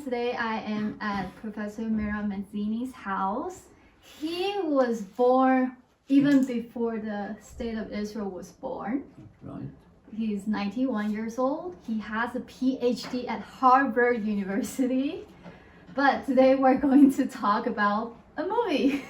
today I am at Professor Medzini's house. He was born even before the state of Israel was born. Right. He's 91 years old. He has a PhD at Harvard University. But today we're going to talk about a movie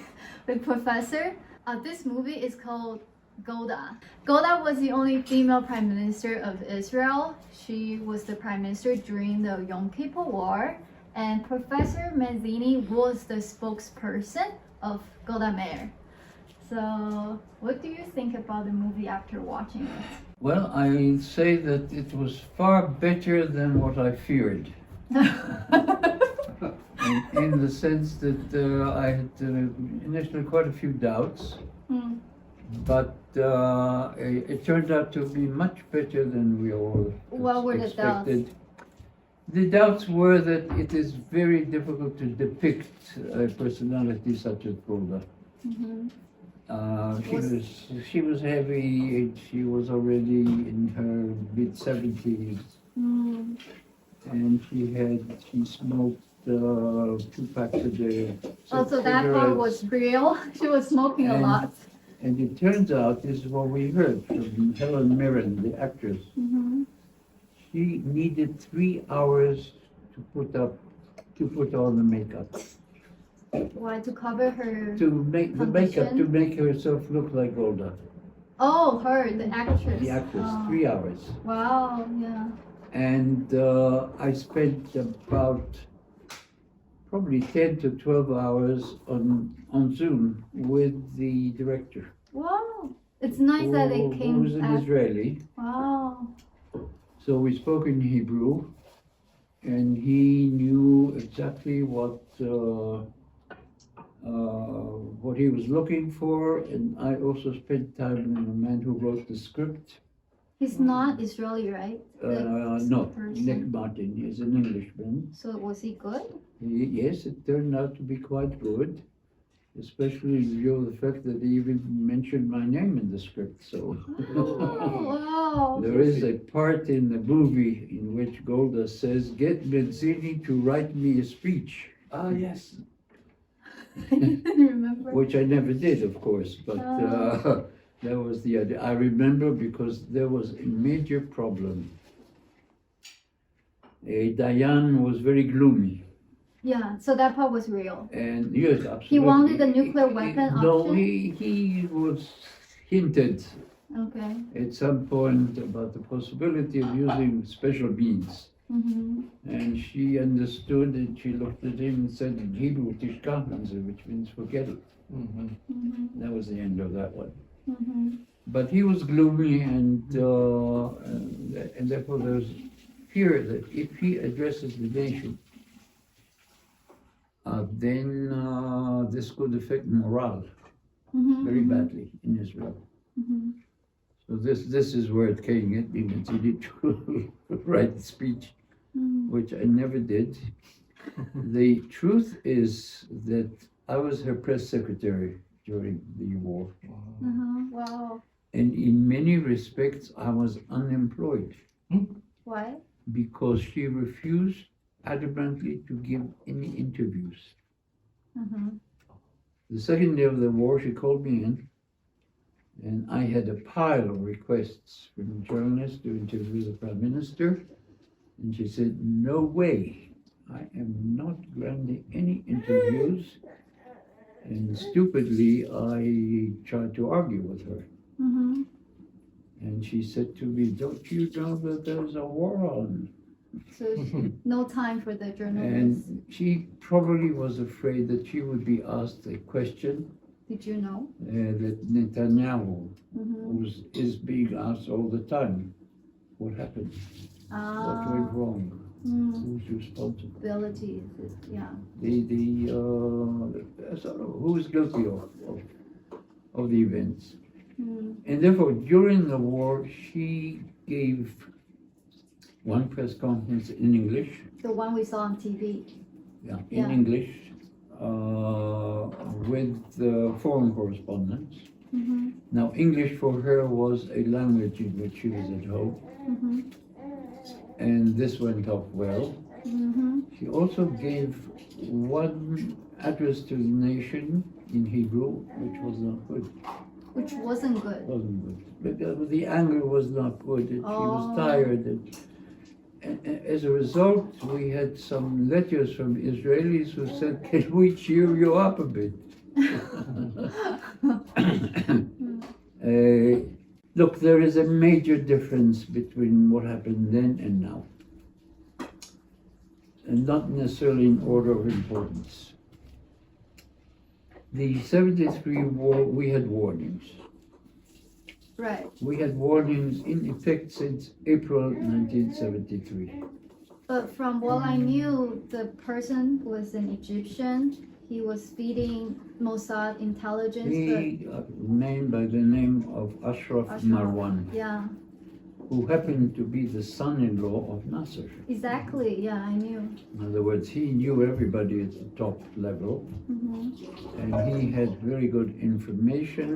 with Professor. This movie is called Golda. Golda was the only female prime minister of Israel. She was the prime minister during the Yom Kippur War, and Professor Medzini was the spokesperson of Golda Meir. So, what do you think about the movie after watching it? Well, I say that it was far better than what I feared. in the sense that I had initially quite a few doubts. But it turned out to be much better than we all What were expected. the doubts? The doubts were that it is very difficult to depict a personality such as Golda. She was heavy. She was already in her mid-70s, and she smoked 2 packs a day. Also, that part was real. She was smoking a lot. And it turns out, this is what we heard from Helen Mirren, the actress. She needed 3 hours to put on the makeup. Why? To cover her To make the makeup, to make herself look like Golda. Oh, her, the actress. The actress, Oh. 3 hours. Wow, yeah. And I spent about probably 10 to 12 hours on Zoom with the director. Wow. It's nice that they came who was an Israeli. Wow. So we spoke in Hebrew, and he knew exactly what he was looking for, and I also spent time with the man who wrote the script. He's not Israeli, right? No, Nick Martin is an Englishman. So was he good? Yes, it turned out to be quite good, especially in view of the fact that he even mentioned my name in the script. So Wow. there is a part in the movie in which Golda says, "Get Medzini to write me a speech." Ah, yes. Remember? Which I never did, of course, but that was the idea. I remember because there was a major problem. Dayan was very gloomy. Yeah, so that part was real. And yes, absolutely. He wanted the nuclear weapon No, option? he was hinted Okay. at some point about the possibility of using special means. And she understood, and she looked at him and said in Hebrew, "Tishkach," which means forget it. That was the end of that one. But he was gloomy, and therefore there was fear that if he addresses the nation, then this could affect morale very badly in Israel. So this is where it came. It needed to write the speech, which I never did. The truth is that I was her press secretary during the war. Wow. And in many respects, I was unemployed. Why? Because she refused adamantly to give any interviews. The second day of the war, she called me in, and I had a pile of requests from journalists to interview the Prime Minister, and she said, "No way, I am not granting any interviews." And stupidly, I tried to argue with her. And she said to me, "Don't you know that there's a war on?" So no time for the journalists. And she probably was afraid that she would be asked a question Did you know? that Netanyahu is being asked all the time. What happened? What went wrong? Who's responsible? Ability, yeah. Who is guilty of the events? And therefore, during the war, she gave one press conference in English. The one we saw on TV. In English, with foreign correspondents. Now, English for her was a language in which she was at home. And this went off well. He also gave one address to the nation in Hebrew, which was not good. Which wasn't good. Wasn't good. But the anger was not good. She was tired. And as a result, we had some letters from Israelis who said, "Can we cheer you up a bit?" Look, there is a major difference between what happened then and now, and not necessarily in order of importance. The 73 war, we had warnings. Right. We had warnings in effect since April 1973. But from what I knew, the person was an Egyptian. He was feeding Mossad intelligence. He named by the name of Ashraf Marwan, Yeah, who happened to be the son-in-law of Nasser. exactly. Yeah, I knew. In other words, he knew everybody at the top level, and he had very good information,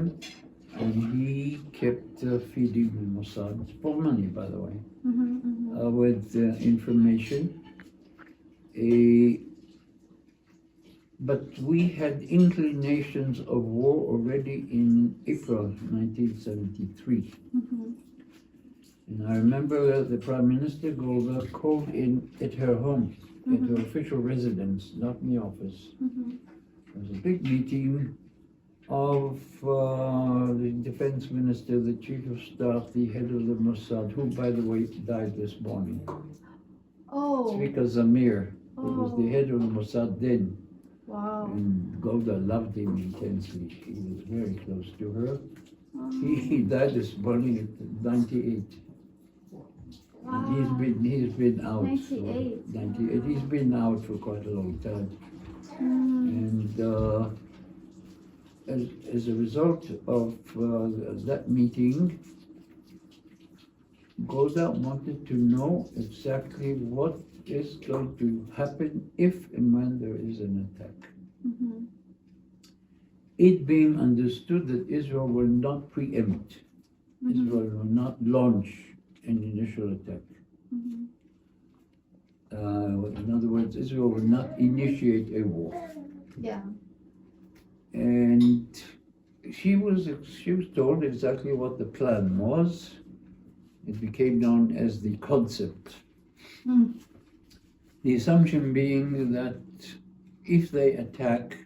and he kept feeding the Mossad, for money, by the way, with information. But we had inclinations of war already in April 1973. And I remember the Prime Minister Golda called in at her home, at her official residence, not in the office. There was a big meeting of the defense minister, the chief of staff, the head of the Mossad, who, by the way, died this morning. Oh, Zvika Zamir, who was the head of the Mossad then. wow. And Golda loved him intensely. He was very close to her. He died this morning at 98. Wow. And he's been out. 98. 98. He's been out for quite a long time. And as a result of that meeting, Golda wanted to know exactly what is going to happen if and when there is an attack. It being understood that Israel will not preempt, Israel will not launch an initial attack. In other words, Israel will not initiate a war. Yeah. And she was told exactly what the plan was. It became known as the concept. The assumption being that if they attack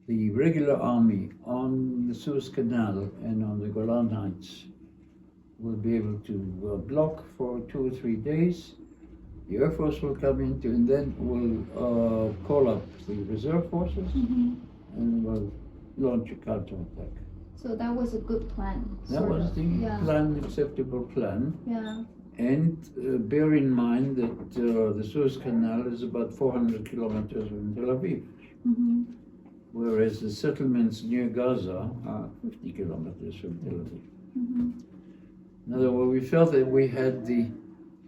the regular army on the Suez Canal and on the Golan Heights, will be able to block for 2 or 3 days. The Air Force will come in and then will call up the reserve forces and will launch a counterattack. So that was a good plan. That was the plan, acceptable plan. Yeah. And bear in mind that the Suez Canal is about 400 kilometers from Tel Aviv, whereas the settlements near Gaza are 50 kilometers from Tel Aviv. In other words, we felt that we had the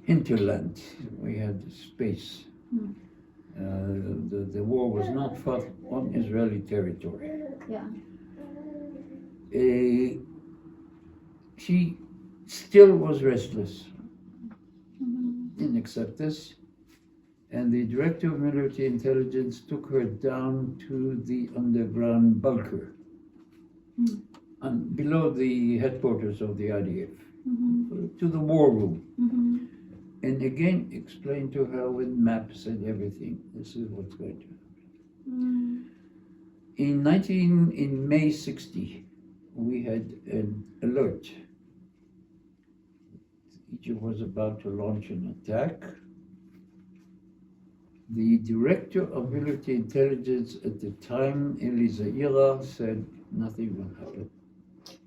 hinterland, we had the space. The war was not fought on Israeli territory. Yeah. She still was restless. Didn't accept this, and the director of military intelligence took her down to the underground bunker below the headquarters of the IDF, to the war room, and again explained to her with maps and everything, this is what's going to happen. In May 60, we had an alert. Egypt was about to launch an attack. The director of military intelligence at the time, Eli Zaira, said nothing will happen.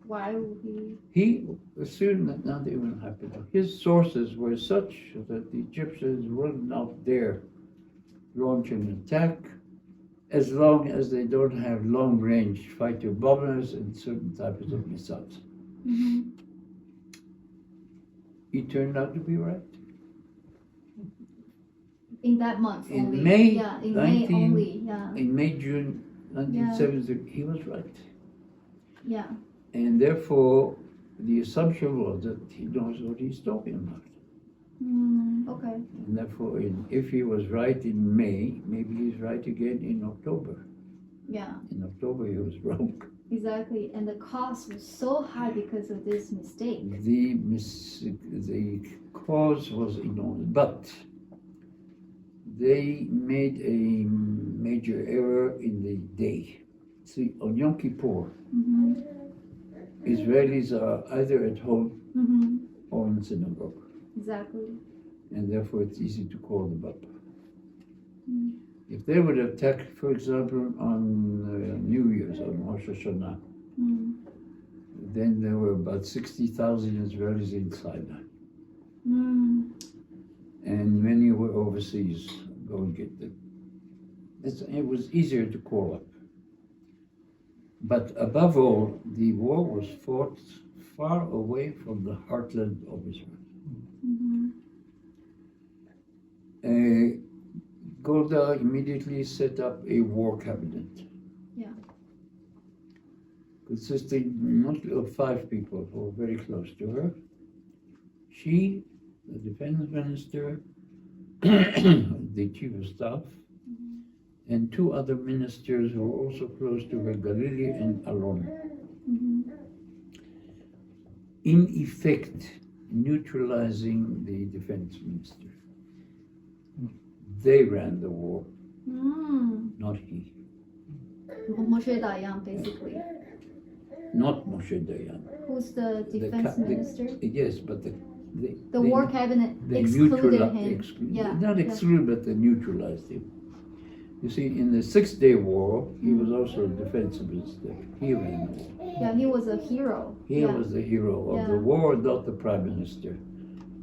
Why would he? He assumed that nothing will happen. His sources were such that the Egyptians will not dare launch an attack as long as they don't have long-range fighter bombers and certain types of missiles. He turned out to be right. In that month In only. May, Yeah, in May only. Yeah. In May, June 1973, he was right. Yeah. And therefore, the assumption was that he knows what he's talking about. Okay. And therefore, if he was right in May, maybe he's right again in October. Yeah, In October, he was wrong. exactly. And the cost was so high because of this mistake. The cause was enormous, but they made a major error in the day. See, on Yom Kippur, Israelis are either at home or in synagogue, Exactly. and therefore it's easy to call them up. If they would attack, for example, on New Year's, on Rosh Hashanah, then there were about 60,000 Israelis inside. And many were overseas. Go and get them. It was easier to call up. But above all, the war was fought far away from the heartland of Israel. Golda immediately set up a war cabinet. Yeah. Consisting mostly of 5 people who were very close to her. She, the defense minister, the chief of staff, and 2 other ministers who were also close to her, Galili and Alon. In effect, neutralizing the defense minister. They ran the war, not he. Moshe Dayan, basically. Not Moshe Dayan. Who's the defense minister? Yes, but The war cabinet they excluded him. Not excluded, but they neutralized him. You see, in the 6-day war, he was also a defense minister. He ran the war. Yeah, he was a hero. He was the hero of the war, not the prime minister.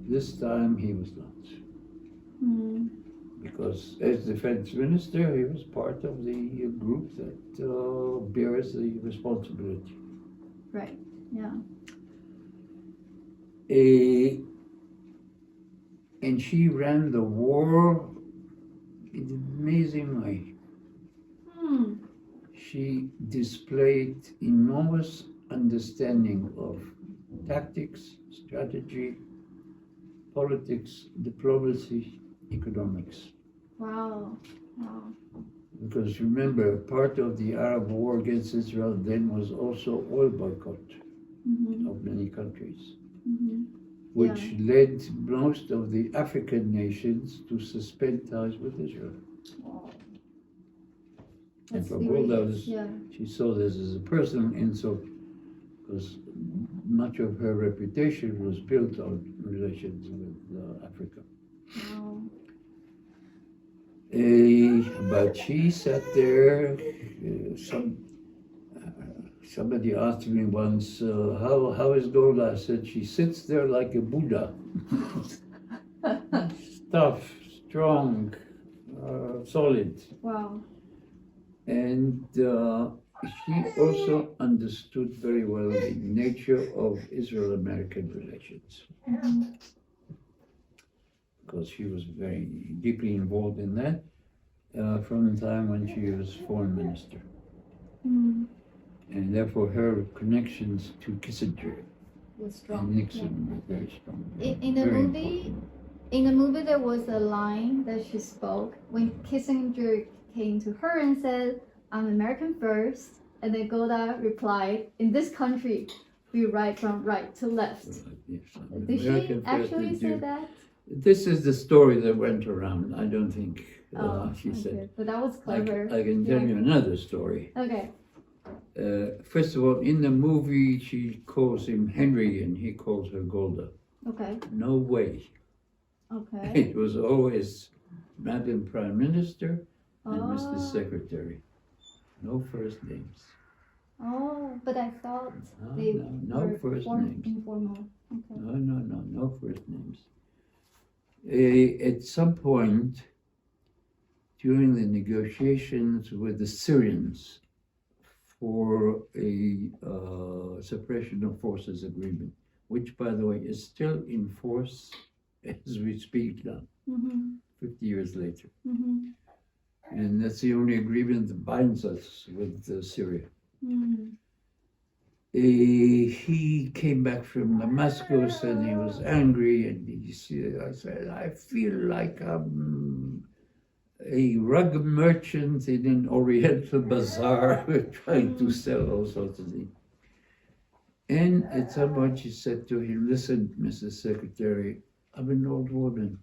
This time he was not. Because as defense minister, he was part of the group that bears the responsibility. Right, yeah. And she ran the war in an amazing way. She displayed enormous understanding of tactics, strategy, politics, diplomacy, economics. Wow. Because remember, part of the Arab war against Israel then was also oil boycott of many countries, which led most of the African nations to suspend ties with Israel. Wow. And for Golda, yeah. she saw this as a personal insult, because much of her reputation was built on relations with Africa. Wow. But she sat there. Somebody asked me once, how is Golda? I said, she sits there like a Buddha. Tough, strong, solid. Wow. And she also understood very well the nature of Israel-American relations. Because she was very deeply involved in that from the time when she was foreign minister. And therefore her connections to Kissinger Was strong. and Nixon were very strong. In the movie, there was a line that she spoke when Kissinger came to her and said, "I'm American first," and then Golda replied, "In this country, we write from right to left." Yes, Did she actually say that? This is the story that went around. I don't think she said. But that was clever. I can tell you another story. Okay. First of all, in the movie, she calls him Henry and he calls her Golda. Okay. No way. Okay. It was always Madam Prime Minister and Mr. Secretary. No first names. Oh, but I thought they no were first names. informal. Okay. No first names. At some point during the negotiations with the Syrians for a separation of forces agreement, which, by the way, is still in force as we speak now, 50 years later. And that's the only agreement that binds us with Syria. he came back from Damascus and he was angry, and I said, I feel like I'm a rug merchant in an Oriental bazaar trying to sell all sorts of things. And at some point she said to him, listen, Mrs. Secretary, I'm an old woman.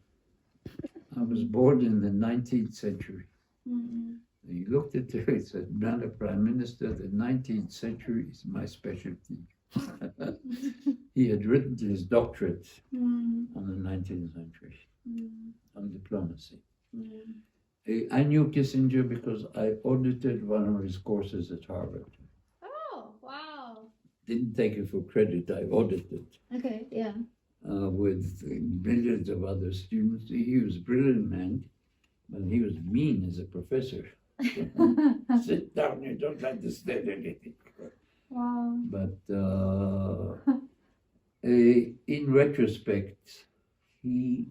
I was born in the 19th century. Mm-hmm. He looked at her and said, Madam Prime Minister, the 19th century is my specialty. He had written his doctorate on the 19th century, on diplomacy. I knew Kissinger because I audited one of his courses at Harvard. Oh, wow. Didn't take it for credit, I audited. Okay, yeah. With millions of other students. He was a brilliant man, but he was mean as a professor. Sit down, you don't understand anything. Wow. But in retrospect, two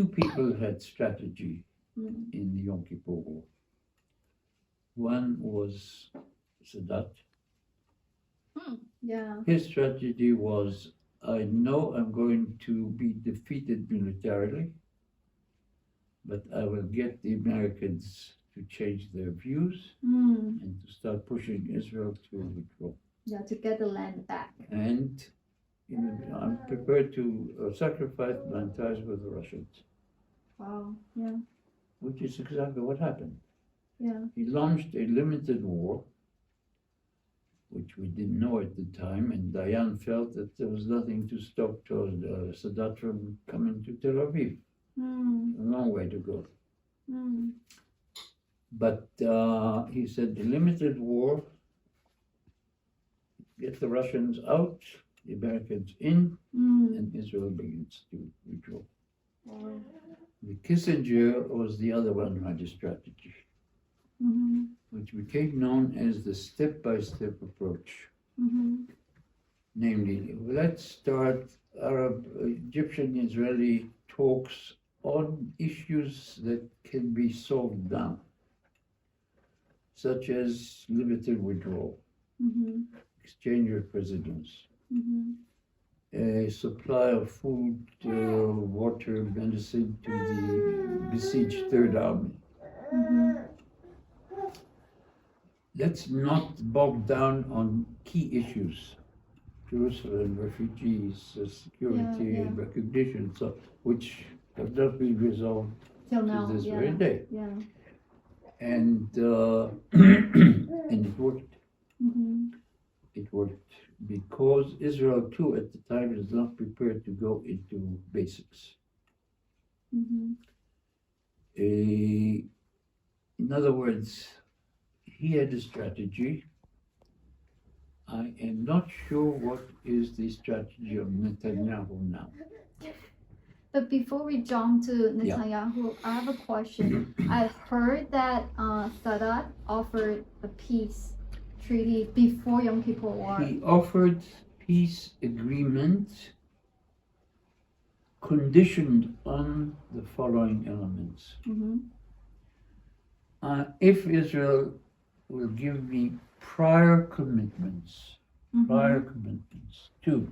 people had strategy in the Yom Kippur War. One was Sadat. Yeah. His strategy was, I know I'm going to be defeated militarily, but I will get the Americans to change their views and to start pushing Israel to withdraw. Yeah, to get the land back. And I'm prepared to sacrifice my ties with the Russians. Wow, yeah. Which is exactly what happened. Yeah. He launched a limited war, which we didn't know at the time, and Dayan felt that there was nothing to stop Sadat from coming to Tel Aviv. A long way to go. But he said the limited war, get the Russians out, the Americans in, and Israel begins to withdraw. Wow. The Kissinger was the other one who had a strategy, which became known as the step-by-step approach. Namely, let's start Arab, Egyptian, Israeli talks on issues that can be solved now, such as limited withdrawal, exchange of prisoners, a supply of food, water, medicine to the besieged Third Army. Let's not bog down on key issues, Jerusalem, refugees, security, and recognition, so which have not been resolved till now, to this very day. Yeah. And and it worked. It worked because Israel too at the time is not prepared to go into basics. In other words, he had a strategy. I am not sure what is the strategy of Netanyahu now. But before we jump to Netanyahu, I have a question. I heard that Sadat offered a peace treaty before Yom Kippur War. He offered peace agreement conditioned on the following elements. If Israel will give me prior commitments to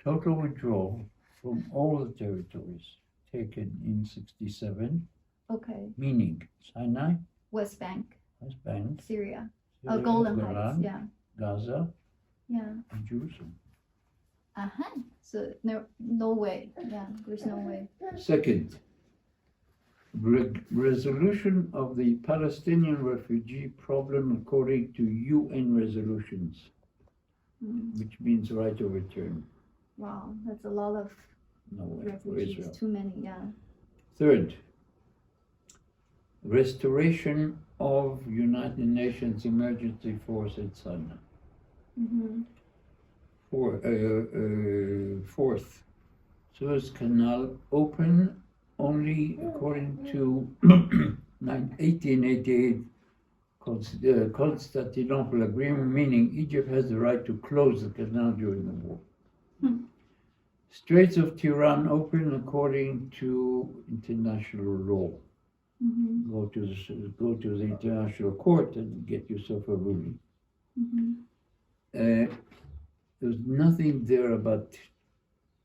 total withdrawal from all the territories taken in 1967, meaning Sinai, West Bank, Syria, Syria, Golan Heights, Gaza, and Jerusalem. So no way. Yeah, there's no way. Second, resolution of the Palestinian refugee problem according to UN resolutions, which means right of return. Wow, that's a lot of refugees. Too many, Third, restoration of United Nations emergency force at Sinai. Fourth, Suez Canal open only according to 1888 Constantinople Agreement, meaning Egypt has the right to close the canal during the war. Straits of Tiran open according to international law. Go to the international court and get yourself a ruling. There's nothing there about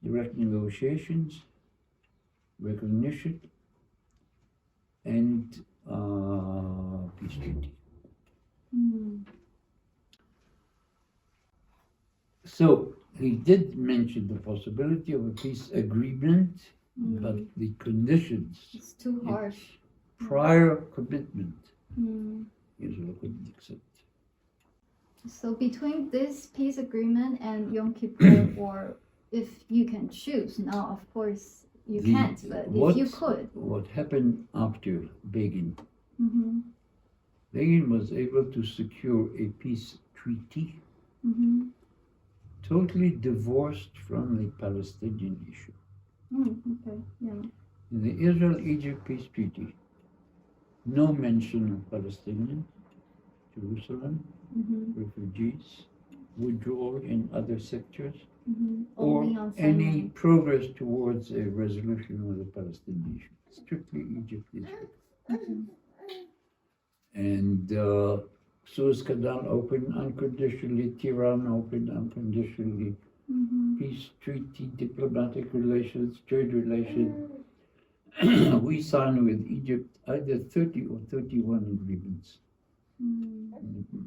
direct negotiations, recognition, and peace treaty. So he did mention the possibility of a peace agreement, but the conditions, It's too harsh. prior commitment, Israel couldn't accept. So between this peace agreement and Yom Kippur, or if you can choose, now of course you can't, but if you could. What happened after Begin? Begin was able to secure a peace treaty, totally divorced from the Palestinian issue. Okay, yeah. In the Israel-Egypt peace treaty, no mention of Palestinians, Jerusalem, refugees, withdrawal in other sectors, or Only on any Sinai. progress towards a resolution of the Palestinian issue. Strictly Egypt, Israel. And Suez Canal opened unconditionally, Tehran opened unconditionally, peace treaty, diplomatic relations, trade relations. We signed with Egypt either 30 or 31 agreements.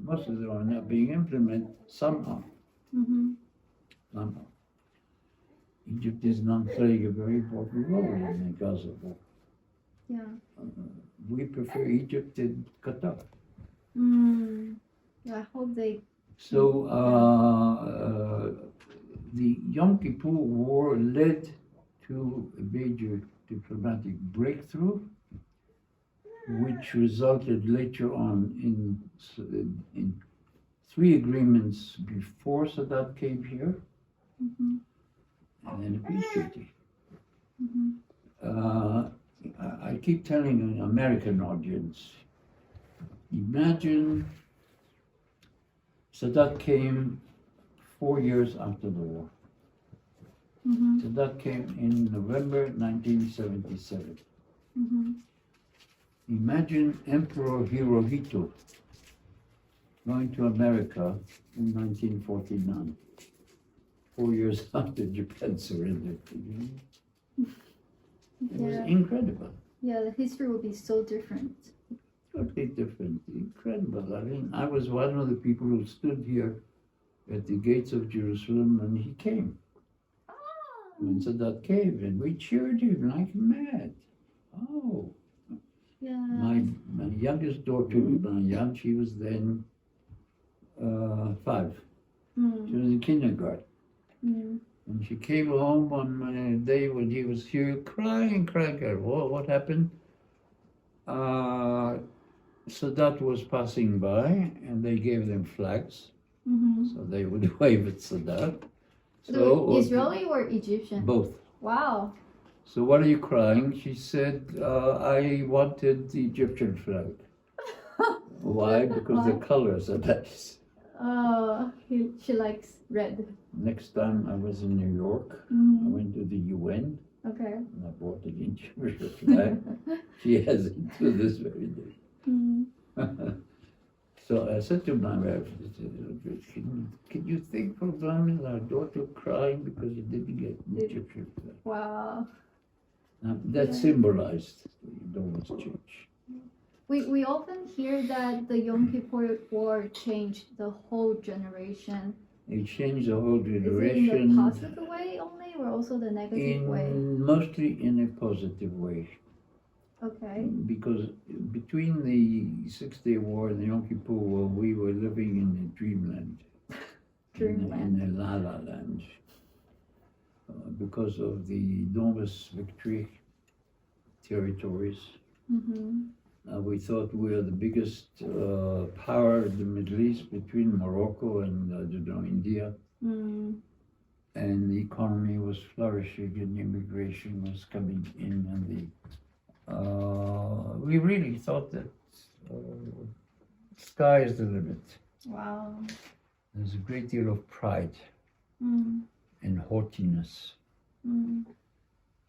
Most of them are not being implemented, some are. Some are. Egypt is now playing a very important role in the Gaza war. Yeah. We prefer Egypt and Qatar. Yeah, I hope they. So the Yom Kippur War led to a major diplomatic breakthrough, which resulted later on in 3 agreements before Sadat came here, and then a peace treaty. I keep telling an American audience, imagine Sadat came 4 years after the war. Sadat came in November 1977. Imagine Emperor Hirohito going to America in 1949, 4 years after Japan surrendered. It was incredible. Yeah, the history would be so different. Totally different, incredible. I mean, I was one of the people who stood here at the gates of Jerusalem when he came. When Sadat came, and we cheered him like mad. Oh. Yeah. My youngest daughter, Marianne, she was then 5. She was in kindergarten. And she came home on a day when he was here crying. Well, what happened? Sadat was passing by, and they gave them flags, so they would wave at Sadat. So Israeli or Egyptian? Both. Wow. So what are you crying? She said, I wanted the Egyptian flag. Why? Because the colors are nice. She likes red. Next time I was in New York, I went to the UN. Okay. And I bought an Egyptian flag. She has it to this very day. So I said to my wife, can you think for a moment our daughter crying because she didn't get an Egyptian flag? Wow. Now, that symbolized the Noah's change. We often hear that the Yom Kippur War changed the whole generation. It changed the whole Is it generation. in the positive way only, or also the negative way? Mostly in a positive way. Okay. Because between the 6-Day War and the Yom Kippur War, we were living in a dreamland. Dreamland. In a la-la land. Because of the enormous victory territories. We thought we were the biggest power in the Middle East between Morocco and India. And the economy was flourishing and immigration was coming in, and we really thought that sky is the limit. Wow. There's a great deal of pride and haughtiness, and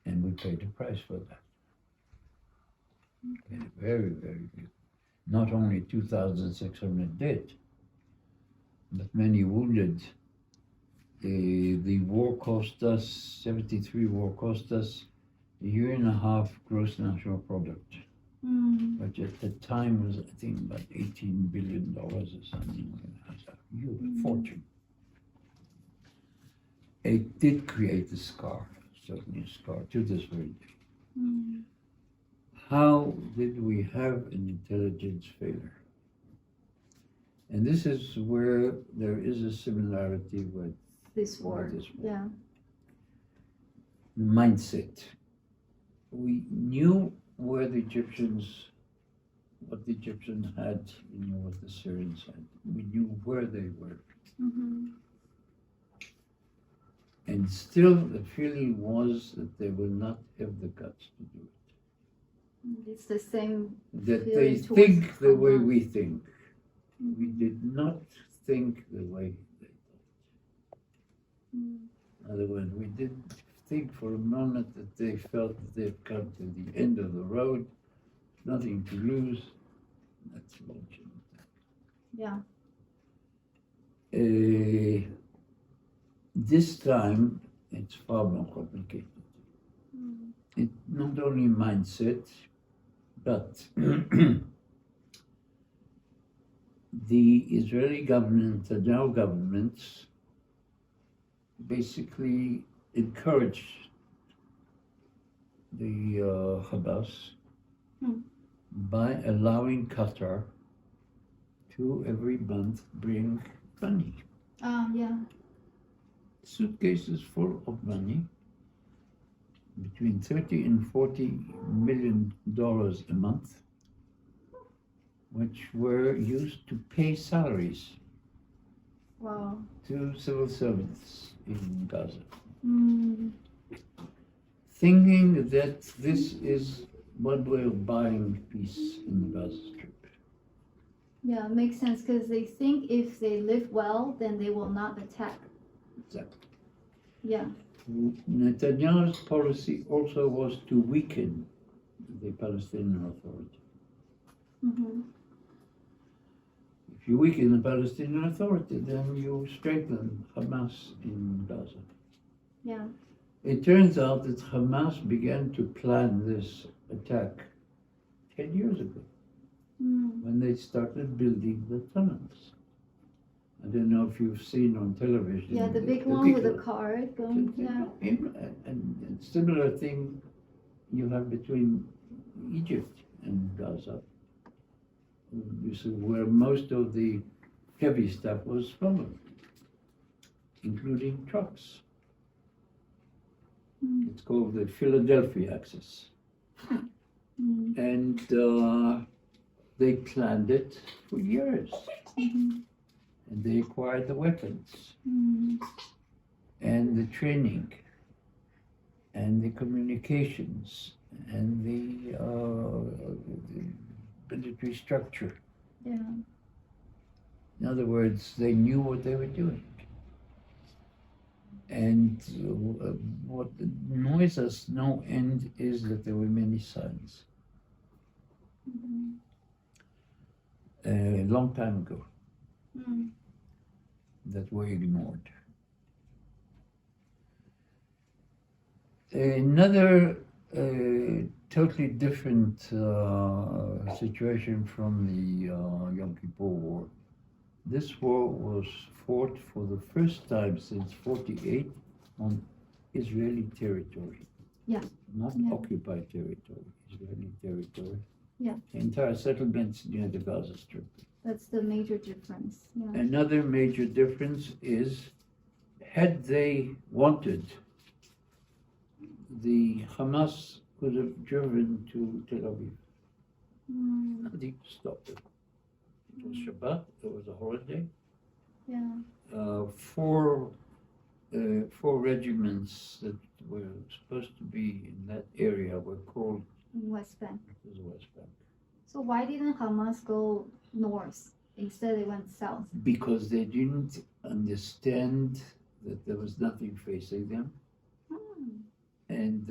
we paid a price for that. Okay, very, very good. Not only 2,600 dead, but many wounded. The war cost us, 73 war cost us a year and a half gross national product, which at the time was, I think, about $18 billion or something. That's a huge fortune. It did create a scar, certainly a scar to this very day. How did we have an intelligence failure? And this is where there is a similarity with This war. Yeah. Mindset. We knew where the Egyptians, what the Egyptians had, we knew what the Syrians had. We knew where they were. And still the feeling was that they will not have the guts to do it. It's the same. That they think the way we think. We did not think the way they thought. In other words, we didn't think for a moment that they felt that they've come to the end of the road, nothing to lose. That's legitimate. Yeah. This time, it's far more complicated. It's not only mindset, but the Israeli government, the now governments, basically encouraged the Hamas by allowing Qatar to every month bring money. Yeah. Suitcases full of money, between $30 and $40 million a month, which were used to pay salaries to civil servants in Gaza. Thinking that this is one way of buying peace in the Gaza Strip. Yeah, it makes sense because they think if they live well, then they will not attack. Exactly. Yeah. Netanyahu's policy also was to weaken the Palestinian Authority. If you weaken the Palestinian Authority, then you strengthen Hamas in Gaza. Yeah. It turns out that Hamas began to plan this attack 10 years ago, when they started building the tunnels. I don't know if you've seen on television. Yeah, the big one with the car going. Yeah. And similar thing you have between Egypt and Gaza. You see where most of the heavy stuff was from, including trucks. It's called the Philadelphia Axis. And they planned it for years. And they acquired the weapons and the training and the communications and the military structure. Yeah. In other words, they knew what they were doing. And what annoys us no end is that there were many signs. A long time ago that were ignored. Another totally different situation from the Yom Kippur War. This war was fought for the first time since '48 on Israeli territory. Yeah. Not occupied territory, Israeli territory. Yeah. The entire settlements near the Gaza Strip. That's the major difference. Yeah. Another major difference is, had they wanted, the Hamas could have driven to Tel Aviv. Nothing stopped it. It was Shabbat, it was a holiday. Yeah. Four regiments that were supposed to be in that area were called In West Bank. to the West Bank. So why didn't Hamas go north? Instead they went south. Because they didn't understand that there was nothing facing them. And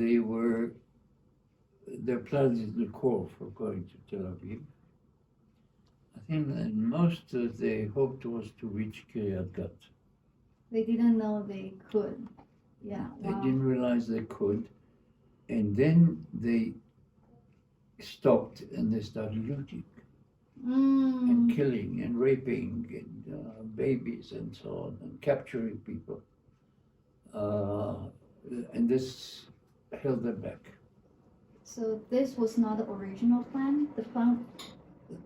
their plans didn't call for going to Tel Aviv. I think that most they hoped was to reach Kiryat Gat. They didn't know they could. Yeah. They Wow. didn't realize they could. And then they stopped and they started looting and killing and raping and babies and so on, and capturing people. And this held them back. So this was not the original plan? The plan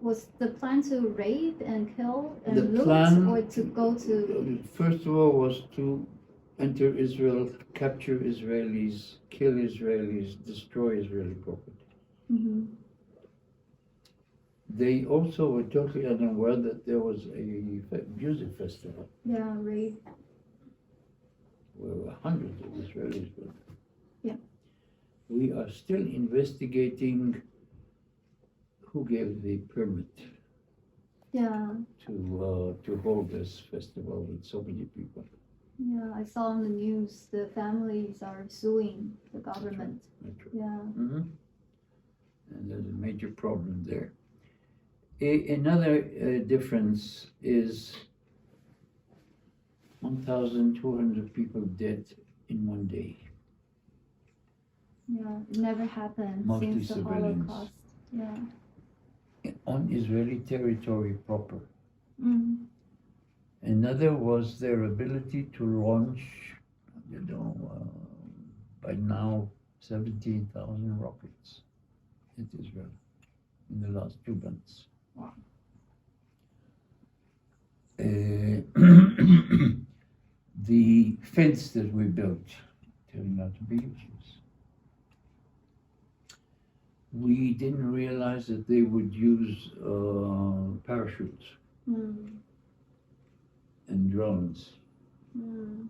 was the plan to rape and kill and The loot, plan- or to go to... First of all was to enter Israel, capture Israelis, kill Israelis, destroy Israeli property. Mhm. They also were totally unaware that there was a music festival Yeah, rape. where hundreds of Israelis were. Yeah. We are still investigating who gave the permit Yeah, to hold this festival with so many people. yeah. I saw on the news the families are suing the government. That's right. Yeah. Mhm. And there's a major problem there. Another difference is 1,200 people dead in one day. Yeah, it never happened Mostly since the civilians. Holocaust. Yeah. On Israeli territory proper. Mm. Another was their ability to launch, by now 17,000 rockets at Israel in the last 2 months. Wow. The fence that we built turned out to be useless. We didn't realize that they would use parachutes Mm. and drones. Mm.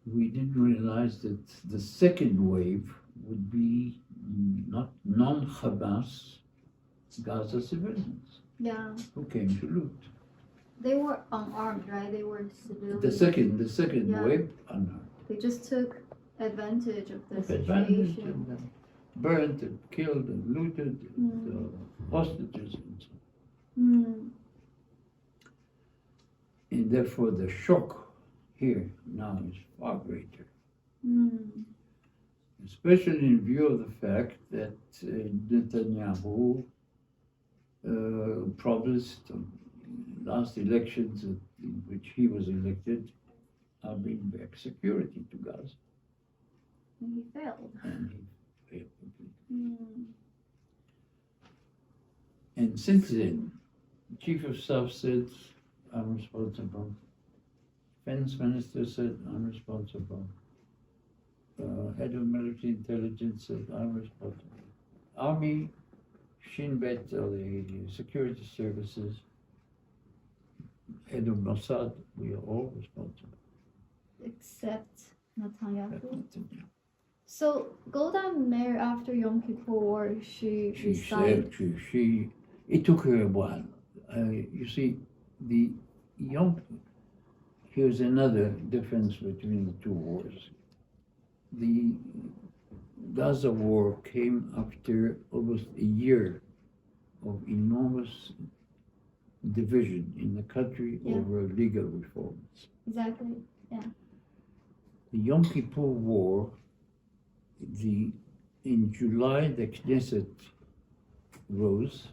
We didn't realize that the second wave would be not non-Hamas Gaza civilians Yeah. who came to loot. They were unarmed, right? They were civilians. The second Yeah. wave, unarmed. They just took advantage of the Advantage situation. and burnt and killed and looted and, Mm. hostages and so on. Mm. And therefore the shock here now is far greater, Mm. especially in view of the fact that Netanyahu promised last elections in which he was elected, I'll bring back security to Gaza, And he failed. and he failed completely. Mm. And since then, the Chief of Staff said, I'm responsible. Defense Minister said, I'm responsible. Head of Military Intelligence said, I'm responsible. Army, Shin Bet, or the security services, head of Mossad, we are all responsible. Except Netanyahu. That's Netanyahu. So Golda Meir, after Yom Kippur War, she She resigned. said, it took her a while. You see, here's another difference between the two wars. The Gaza war came after almost a year of enormous division in the country Yeah. over legal reforms. Exactly. The Yom Kippur War, in July, the Knesset rose.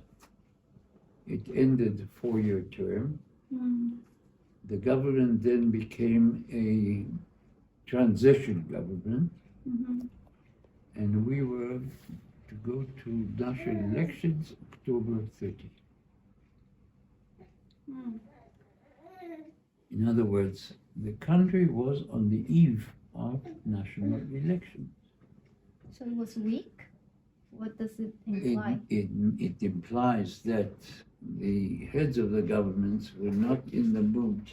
It ended the 4-year term. Mm. The government then became a transition government, Mhm. and we were to go to national elections October 30. Mm. In other words, the country was on the eve of national elections. So it was weak? What does it imply? It implies that the heads of the governments were not in the mood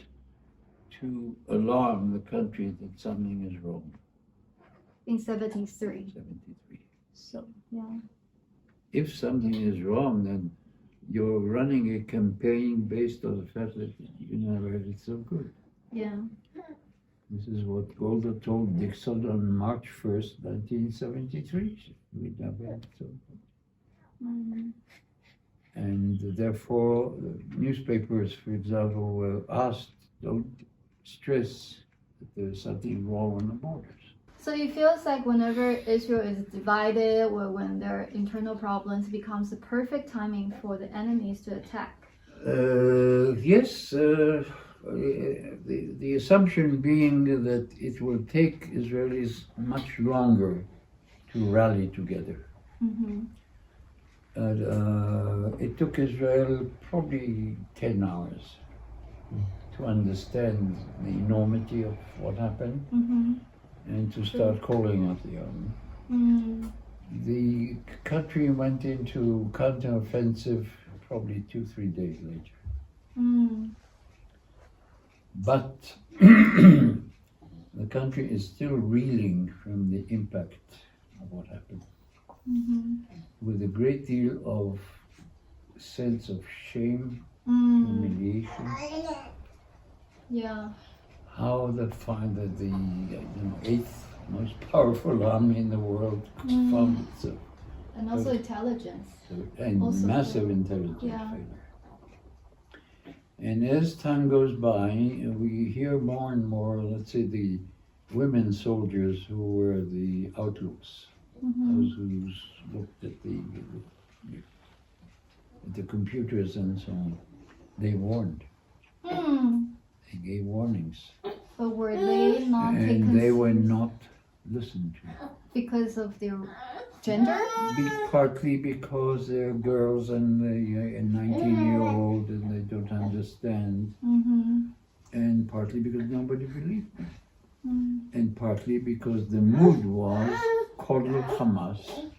to alarm the country that something is wrong. In 73. 73. So, yeah. If something is wrong, then you're running a campaign based on the fact that you never had it so good. Yeah. This is what Golda told Nixon on March 1st, 1973. We never had it so good. Mm. And And therefore, newspapers, for example, were asked, don't stress that there's something wrong on the borders. So it feels like whenever Israel is divided or when there are internal problems, it becomes the perfect timing for the enemies to attack. Yes, the assumption being that it will take Israelis much longer to rally together. Mm-hmm. It took Israel probably 10 hours to understand the enormity of what happened. Mm-hmm. And to start calling out the army. Mm. The country went into counteroffensive probably 2-3 days later. Mm. But the country is still reeling from the impact of what happened, with a great deal of sense of shame, humiliation. Yeah. How the eighth most powerful army in the world found itself. And also intelligence. And Also, massive intelligence yeah. failure. And as time goes by, we hear more and more, let's say, the women soldiers who were the outlooks, those who looked at the computers and so on. They warned. They gave warnings. But were they not taken And they were not listened to. because of their gender? Partly because they're girls and they're a 19-year-old and they don't understand. And partly because nobody believed them. And partly because the mood was coddle Hamas.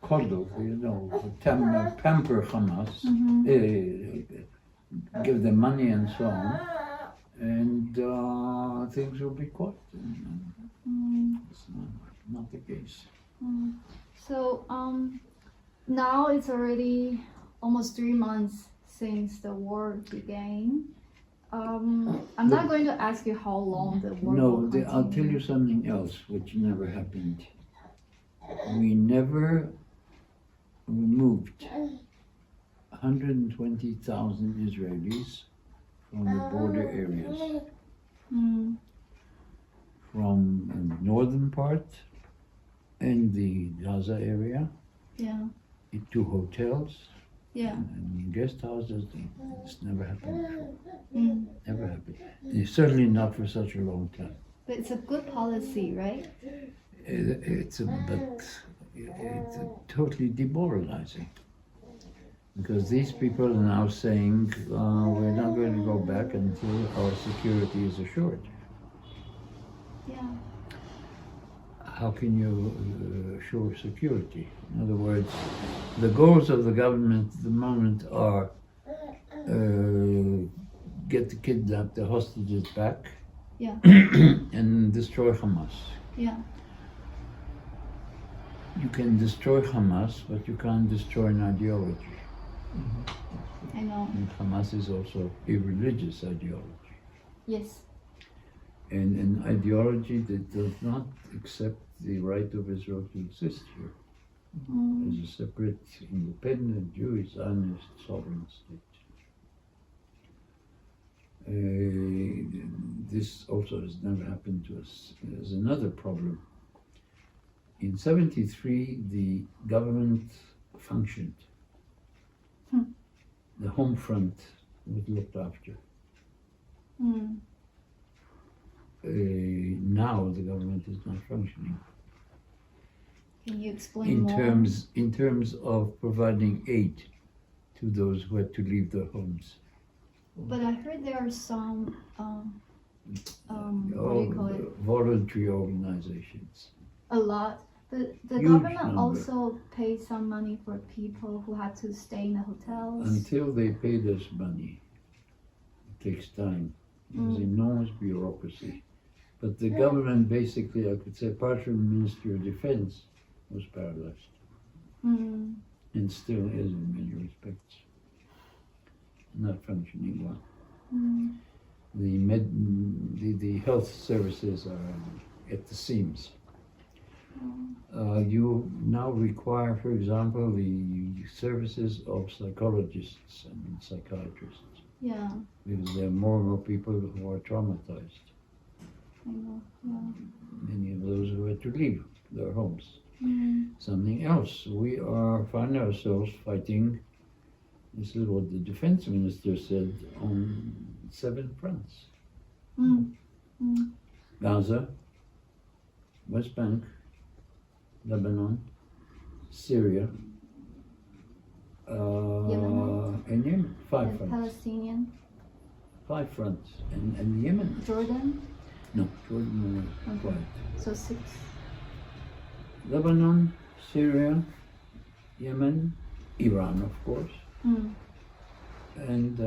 Coddle, pamper Hamas. Give them money and so on. And things will be quiet. It's not the case. So now it's already almost 3 months since the war began. I'm not going to ask you how long the war will continue. I'll tell you something else which never happened. We never removed 120,000 Israelis from the border areas, from the northern part and the Gaza area, to hotels and guest houses. It's never happened before. Never happened. It's certainly not for such a long time. But it's a good policy, right? It's totally demoralizing. Because these people are now saying, we're not going to go back until our security is assured. Yeah. How can you assure security? In other words, the goals of the government at the moment are get the hostages back, and destroy Hamas. Yeah. You can destroy Hamas, but you can't destroy an ideology. I know. And Hamas is also a religious ideology. Yes. And an ideology that does not accept the right of Israel to exist here as a separate, independent, Jewish, Zionist, sovereign state. This also has never happened to us. There's another problem. In 1973, the government functioned. The home front was looked after. Now the government is not functioning. Can you explain more? In terms of providing aid to those who had to leave their homes. But I heard there are some, what do you call it? Voluntary organizations. A lot. The Huge government number. also paid some money for people who had to stay in the hotels. Until they paid us money, it takes time. There's enormous bureaucracy. But the government basically, I could say, apart from the Ministry of Defense, was paralyzed. And still is in many respects. Not functioning well. The health services are at the seams. You now require, for example, the services of psychologists and psychiatrists. Yeah, Because there are more and more people who are traumatized. I know. Yeah. Many of those who had to leave their homes. Mm. Something else. We find ourselves fighting, this is what the defense minister said, on 7 fronts. Mm. Mm. Gaza, West Bank, Lebanon, Syria, Yemen. and Yemen. 5 And fronts. Palestinian, 5 fronts. And Yemen. Jordan. No, Jordan, Okay. quiet. So 6. Lebanon, Syria, Yemen, Iran, of course, Mm. and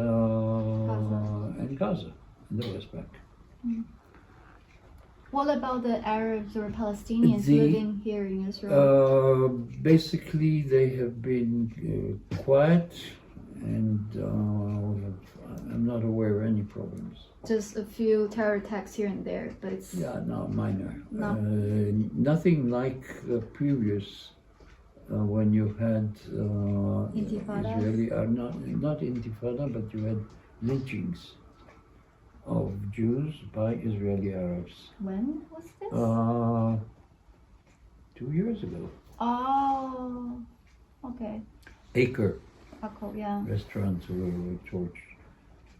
Gaza, and the West Bank. What about the Arabs or Palestinians The- living here in Israel? Basically, they have been quiet, and I'm not aware of any problems. Just a few terror attacks here and there, but it's Yeah, no, minor. No. Nothing like previous when you had Intifada? Israeli, not intifada, but you had lynchings of Jews by Israeli Arabs. when was this? 2 years ago. Oh, okay. Acre Yeah. restaurants were torched.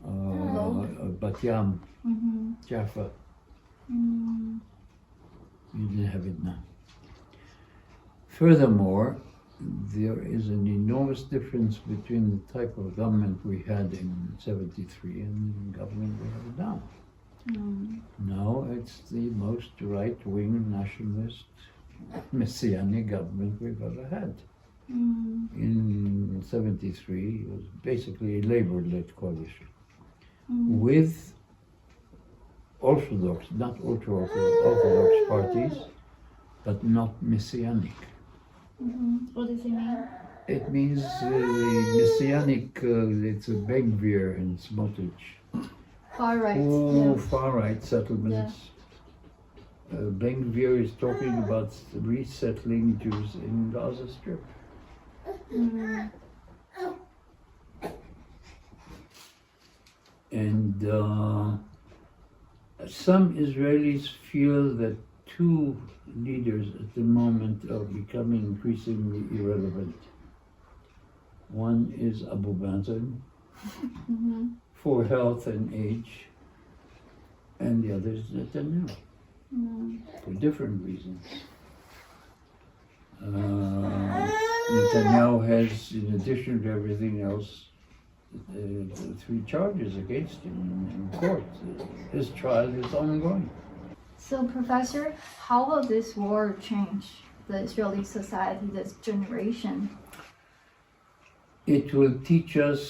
Hello. Bat Yam, Mm-hmm. Jaffa, Mm. you didn't have it now. Furthermore, there is an enormous difference between the type of government we had in 73 and the government we have now. Mm. Now it's the most right-wing nationalist messianic government we've ever had. Mm. In 73, it was basically a Labour-led coalition Mm. with Orthodox, not ultra-Orthodox parties, but not messianic. Mm-hmm. What does it mean? It means the messianic, it's a Ben-Gvir and Smotrich. Far right. Far-right settlements. Ben-Gvir is talking about resettling Jews in Gaza Strip. Mm. And some Israelis feel that 2 leaders at the moment are becoming increasingly irrelevant. One is Abu Mazen Mm-hmm. for health and age, and the other is Netanyahu Mm. for different reasons. Netanyahu has, in addition to everything else, 3 charges against him in court. His trial is ongoing. So, Professor, how will this war change the Israeli society, this generation? It will teach us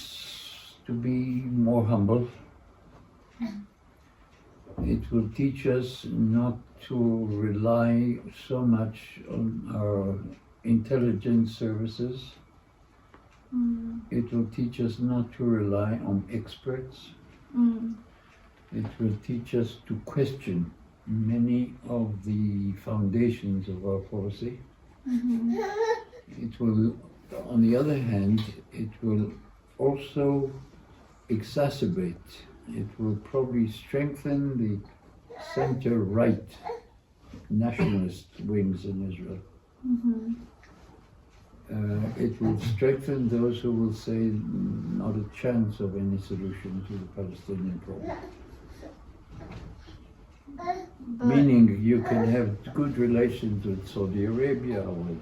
to be more humble. It will teach us not to rely so much on our intelligence services. Mm. It will teach us not to rely on experts. Mm. It will teach us to question many of the foundations of our policy. Mm-hmm. It will, on the other hand, it will also exacerbate, it will probably strengthen the center-right nationalist wings in Israel. Mm-hmm. It will strengthen those who will say not a chance of any solution to the Palestinian problem. But, Meaning you can have good relations with Saudi Arabia, with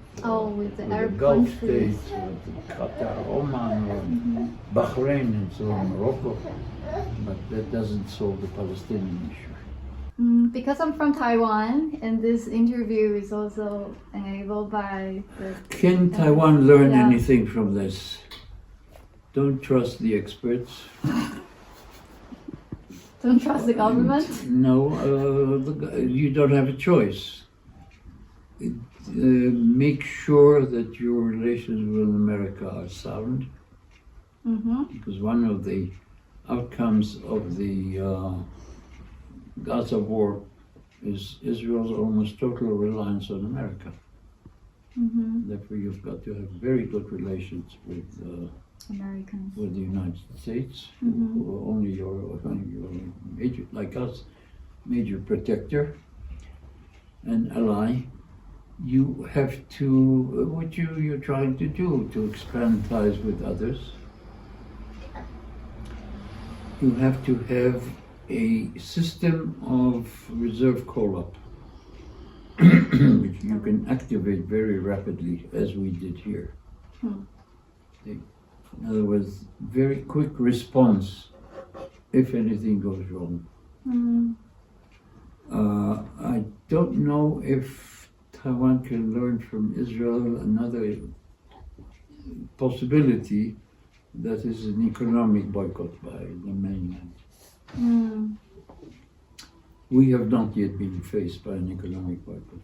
with the the Arab Gulf countries. states, with Qatar, Oman, or Mm-hmm. Bahrain, and so on, Morocco. But that doesn't solve the Palestinian issue. Because I'm from Taiwan, and this interview is also enabled by the. Can Taiwan learn Yeah. anything from this? Don't trust the experts. Don't trust the government. No, you don't have a choice. Make sure that your relations with America are sound, Mm-hmm. because one of the outcomes of the Gaza war is Israel's almost total reliance on America. Therefore, you've got to have very good relations with Americans. with the United States, who are only your major, like us, major protector and ally. You have to, what you're trying to do to expand ties with others, you have to have a system of reserve call-up, which you can activate very rapidly, as we did here. In other words, very quick response if anything goes wrong. I don't know if Taiwan can learn from Israel another possibility, that is an economic boycott by the mainland. We have not yet been faced by an economic boycott.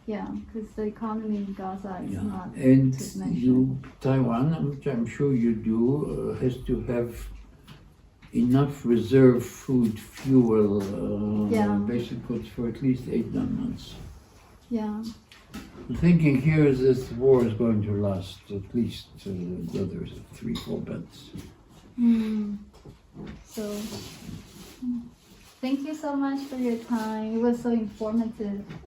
Yeah, because the economy in Gaza is not And to mention. Taiwan, which I'm sure you do, has to have enough reserve food, fuel, basic goods for at least 8-9 months. Yeah. The thinking here is this war is going to last at least another 3-4 months. So, thank you so much for your time. It was so informative.